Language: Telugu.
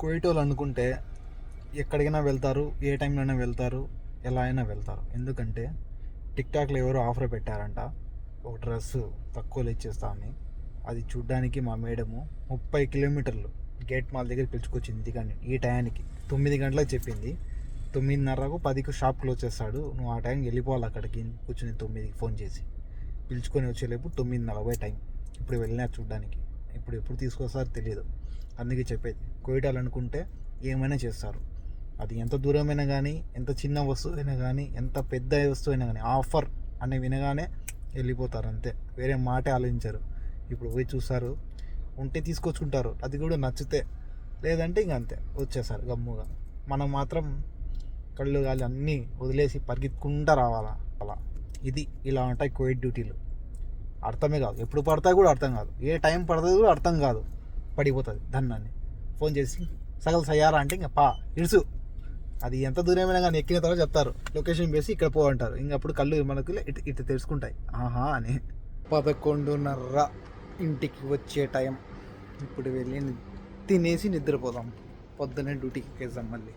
కువైట్ అనుకుంటే ఎక్కడికైనా వెళ్తారు, ఏ టైంలోనే వెళ్తారు, ఎలా అయినా వెళ్తారు. ఎందుకంటే టిక్టాక్లో ఎవరో ఆఫర్ పెట్టారంట, ఒక డ్రెస్సు తక్కువలో ఇచ్చేస్తామని. అది చూడ్డానికి మా మేడము 30 కిలోమీటర్లు గేట్ మాల్ దగ్గర పిలుచుకొచ్చింది. కానీ ఈ టయానికి 9 గంటలకు చెప్పింది, 9:30కు 10కు షాప్ క్లోజ్ చేస్తాడు, నువ్వు ఆ టైంకి వెళ్ళిపోవాలి అక్కడికి కూర్చుని. 9కి ఫోన్ చేసి పిలుచుకొని వచ్చేలేపు 9:40 టైం. ఇప్పుడు వెళ్ళినా చూడ్డానికి, ఇప్పుడు ఎప్పుడు తీసుకొస్తారో తెలియదు. అందుకే చెప్పేది, కోయటాలనుకుంటే ఏమైనా చేస్తారు. అది ఎంత దూరమైనా కానీ, ఎంత చిన్న వస్తువు అయినా కానీ, ఎంత పెద్ద వస్తువు అయినా కానీ, ఆఫర్ అని వినగానే వెళ్ళిపోతారు అంతే. వేరే మాటే ఆలోచించారు. ఇప్పుడు పోయి చూస్తారు, ఉంటే తీసుకొచ్చుకుంటారు, అది కూడా నచ్చితే. లేదంటే ఇంక అంతే వచ్చేసారు గమ్ముగా. మనం మాత్రం కళ్ళు గాలి అన్నీ వదిలేసి పరిగెత్తుకుంటూ రావాలా. అలా ఇది ఇలా ఉంటాయి కోవిడ్ డ్యూటీలు. అర్థమే కాదు, ఎప్పుడు పడతాయి కూడా అర్థం కాదు, ఏ టైం పడుతుంది కూడా అర్థం కాదు. పడిపోతుంది ధన్నాన్ని. ఫోన్ చేసి సగలు సయ్యారా అంటే ఇంకా ఇడుసు. అది ఎంత దూరమైనా కానీ ఎక్కిన తర్వాత చెప్తారు, లొకేషన్ వేసి ఇక్కడ పో అంటారు. ఇంక అప్పుడు కళ్ళు మనకు ఇటు తెలుసుకుంటాయి, ఆహా అని. 11:30 ఇంటికి వచ్చే టైం. ఇప్పుడు వెళ్ళి తినేసి నిద్రపోదాం, పొద్దున్నే డ్యూటీకి ఎక్కేద్దాం మళ్ళీ.